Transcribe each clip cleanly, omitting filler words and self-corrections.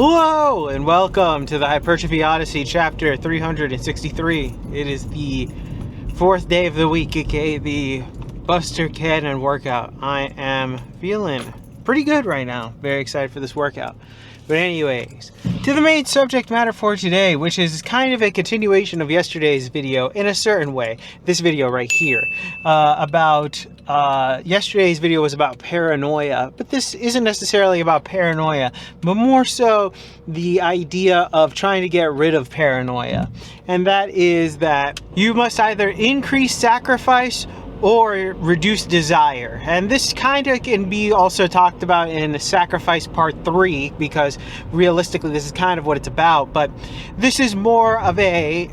Hello and welcome to the Hypertrophy Odyssey chapter 363. It is the fourth day of the week, aka the Buster Cannon workout. I am feeling pretty good right now. Very excited for this workout. But anyways, to the main subject matter for today, which is kind of a continuation of yesterday's video in a certain way. This video right here yesterday's video was about paranoia, but this isn't necessarily about paranoia, but more so the idea of trying to get rid of paranoia. And that is that you must either increase sacrifice or reduce desire. And this kind of can be also talked about in Sacrifice Part 3, because realistically this is kind of what it's about, but this is more of a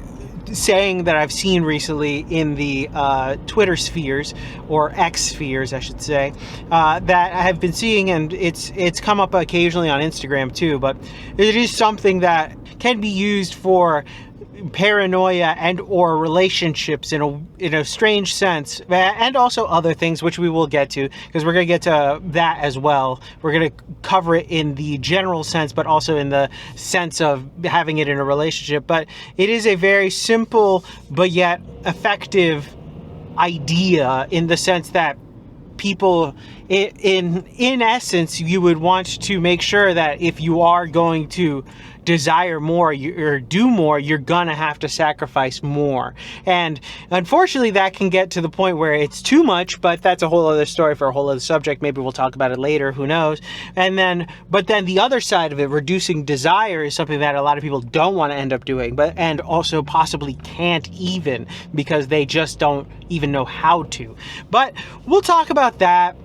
saying that I've seen recently in the Twitter spheres, or X spheres I should say, that I have been seeing, and it's come up occasionally on Instagram too, but it is something that can be used for paranoia and or relationships in a strange sense, and also other things which we will get to, because we're going to get to that as well. We're going to cover it in the general sense, but also in the sense of having it in a relationship. But it is a very simple but yet effective idea, in the sense that people, in essence, you would want to make sure that if you are going to desire more or do more, you're gonna have to sacrifice more. And unfortunately that can get to the point where it's too much, but that's a whole other story for a whole other subject. Maybe we'll talk about it later, who knows. But then the other side of it, reducing desire, is something that a lot of people don't want to end up doing, and also possibly can't even, because they just don't even know how to. But we'll talk about that,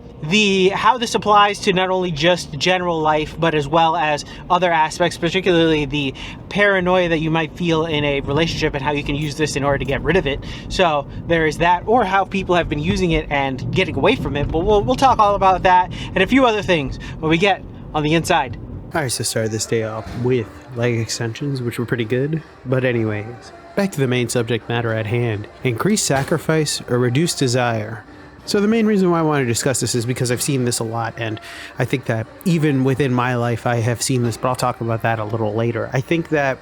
how this applies to not only just general life, but as well as other aspects, particularly the paranoia that you might feel in a relationship, and how you can use this in order to get rid of it. So there is that, or how people have been using it and getting away from it. But we'll talk all about that and a few other things when we get on the inside. Alright, so started this day off with leg extensions, which were pretty good. But anyways, back to the main subject matter at hand. Increase sacrifice or reduce desire. So the main reason why I want to discuss this is because I've seen this a lot, and I think that even within my life I have seen this, but I'll talk about that a little later. I think that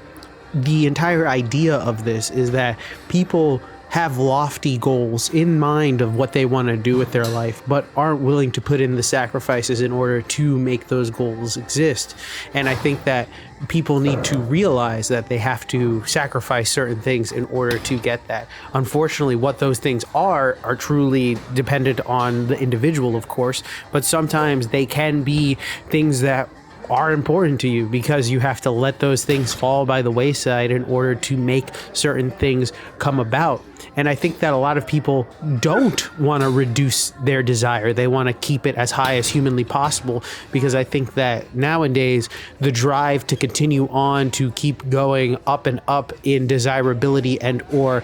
the entire idea of this is that people have lofty goals in mind of what they want to do with their life, but aren't willing to put in the sacrifices in order to make those goals exist. And I think that people need to realize that they have to sacrifice certain things in order to get that. Unfortunately, what those things are truly dependent on the individual, of course, but sometimes they can be things that are important to you, because you have to let those things fall by the wayside in order to make certain things come about. And I think that a lot of people don't want to reduce their desire. They want to keep it as high as humanly possible, because I think that nowadays the drive to continue on, to keep going up and up in desirability and or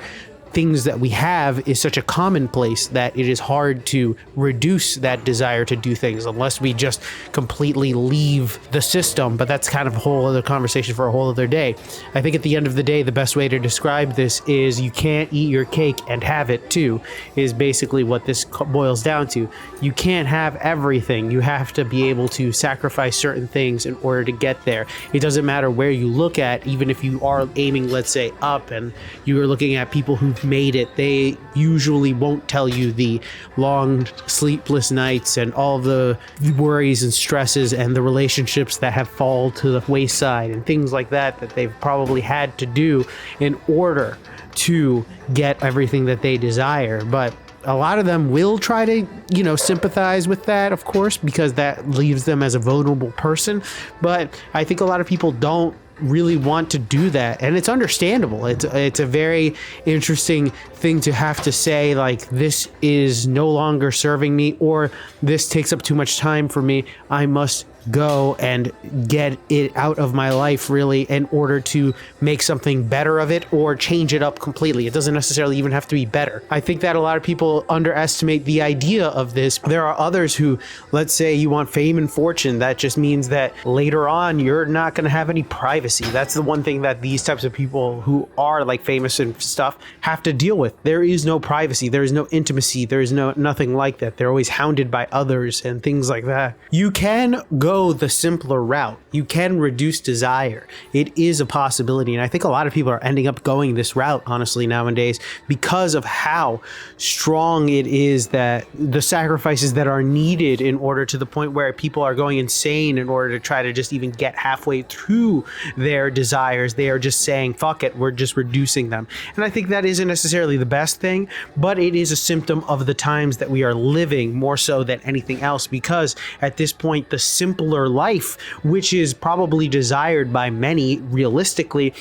things that we have, is such a commonplace that it is hard to reduce that desire to do things unless we just completely leave the system. But that's kind of a whole other conversation for a whole other day. I think at the end of the day, the best way to describe this is you can't eat your cake and have it too, is basically what this boils down to. You can't have everything. You have to be able to sacrifice certain things in order to get there. It doesn't matter where you look at, even if you are aiming, let's say, up, and you are looking at people who've made it, they usually won't tell you the long sleepless nights and all the worries and stresses and the relationships that have fallen to the wayside and things like that they've probably had to do in order to get everything that they desire. But a lot of them will try to, sympathize with that, of course, because that leaves them as a vulnerable person. But I think a lot of people don't really want to do that, and it's understandable. It's a very interesting thing to have to say, like, this is no longer serving me, or this takes up too much time for me. I must go and get it out of my life, really, in order to make something better of it or change it up completely. It doesn't necessarily even have to be better. I think that a lot of people underestimate the idea of this. There are others who, let's say you want fame and fortune, that just means that later on you're not going to have any privacy. That's the one thing that these types of people who are like famous and stuff have to deal with. There is no privacy, there is no intimacy, there is nothing like that. They're always hounded by others and things like that. You can go go the simpler route. You can reduce desire. It is a possibility. And I think a lot of people are ending up going this route, honestly, nowadays, because of how strong it is, that the sacrifices that are needed in order, to the point where people are going insane in order to try to just even get halfway through their desires. They are just saying, fuck it, we're just reducing them. And I think that isn't necessarily the best thing, but it is a symptom of the times that we are living more so than anything else, because at this point, the simpler life, which is probably desired by many realistically,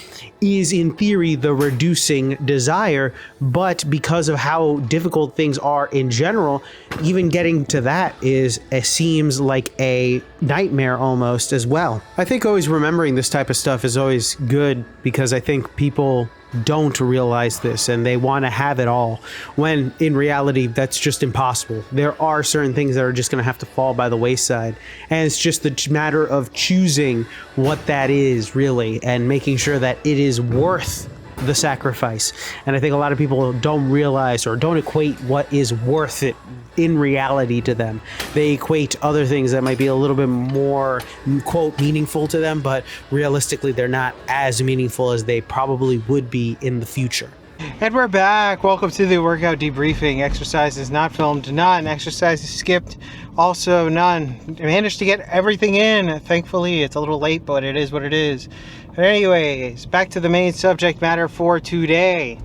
is in theory the reducing desire. But because of how difficult things are in general, even getting to that seems like a nightmare almost as well. I think always remembering this type of stuff is always good, because I think people don't realize this and they want to have it all, when in reality that's just impossible. There are certain things that are just going to have to fall by the wayside, and it's just the matter of choosing what that is really, and making sure that it is worth the sacrifice. And I think a lot of people don't realize, or don't equate what is worth it in reality to them. They equate other things that might be a little bit more, quote, meaningful to them, but realistically they're not as meaningful as they probably would be in the future. And we're back. Welcome to the workout debriefing. Exercises not filmed, none. Exercises skipped, also none. Managed to get everything in. Thankfully, it's a little late, but it is what it is. But anyways, back to the main subject matter for today.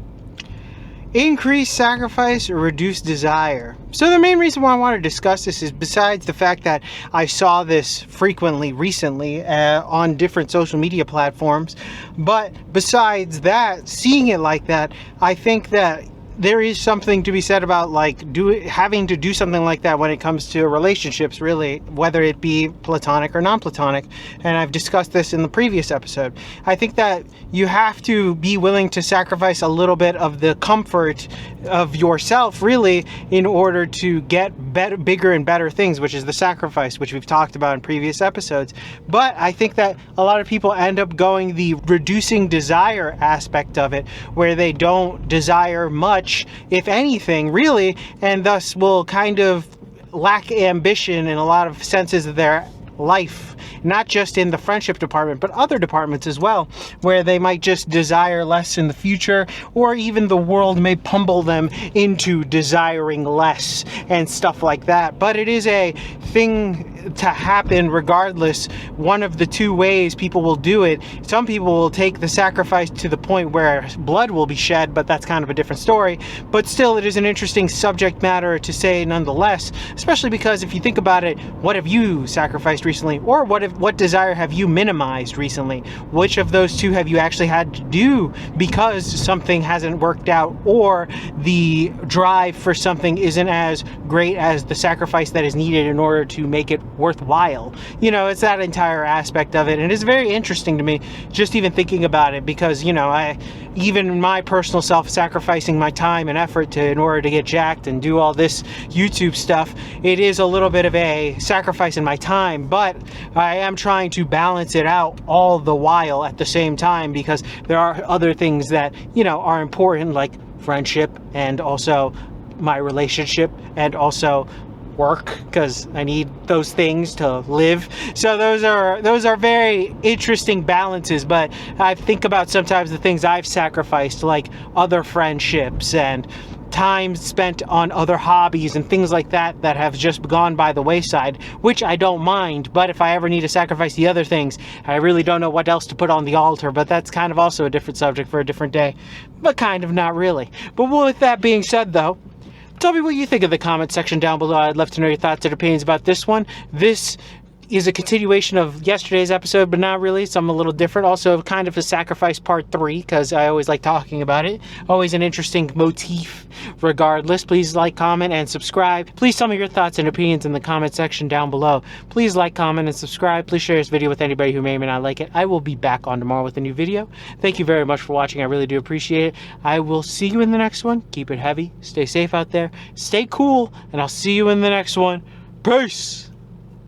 Increase sacrifice or reduce desire. So the main reason why I want to discuss this is, besides the fact that I saw this frequently recently on different social media platforms, but besides that, seeing it like that, I think that there is something to be said about having to do something like that when it comes to relationships, really, whether it be platonic or non-platonic. And I've discussed this in the previous episode. I think that you have to be willing to sacrifice a little bit of the comfort of yourself, really, in order to get better, bigger and better things, which is the sacrifice, which we've talked about in previous episodes. But I think that a lot of people end up going the reducing desire aspect of it, where they don't desire much, if anything, really, and thus will kind of lack ambition in a lot of senses of their life, not just in the friendship department, but other departments as well, where they might just desire less in the future, or even the world may pummel them into desiring less and stuff like that. But it is a thing to happen regardless. One of the two ways people will do it. Some people will take the sacrifice to the point where blood will be shed, but that's kind of a different story. But still, it is an interesting subject matter to say nonetheless, especially because if you think about it, what have you sacrificed recently, or what desire have you minimized recently? Which of those two have you actually had to do because something hasn't worked out, or the drive for something isn't as great as the sacrifice that is needed in order to make it worthwhile? You know, it's that entire aspect of it, and it's very interesting to me just even thinking about it, because, you know, even my personal self, sacrificing my time and effort in order to get jacked and do all this YouTube stuff, it is a little bit of a sacrifice in my time, but I am trying to balance it out all the while at the same time, because there are other things that, you know, are important, like friendship, and also my relationship, and also work, because I need those things to live. So those are very interesting balances. But I think about sometimes the things I've sacrificed, like other friendships and time spent on other hobbies and things like that, that have just gone by the wayside, which I don't mind. But if I ever need to sacrifice the other things, I really don't know what else to put on the altar. But that's kind of also a different subject for a different day, but kind of not really. But with that being said, though, tell me what you think in the comment section down below. I'd love to know your thoughts and opinions about this one. This is a continuation of yesterday's episode, but not really. Something a little different. Also kind of a sacrifice part 3, because I always like talking about it. Always an interesting motif regardless. Please like, comment, and subscribe. Please tell me your thoughts and opinions in the comment section down below. Please like, comment, and subscribe. Please share this video with anybody who may or may not like it. I will be back on tomorrow with a new video. Thank you very much for watching. I really do appreciate it. I will see you in the next one. Keep it heavy. Stay safe out there. Stay cool. And I'll see you in the next one. Peace!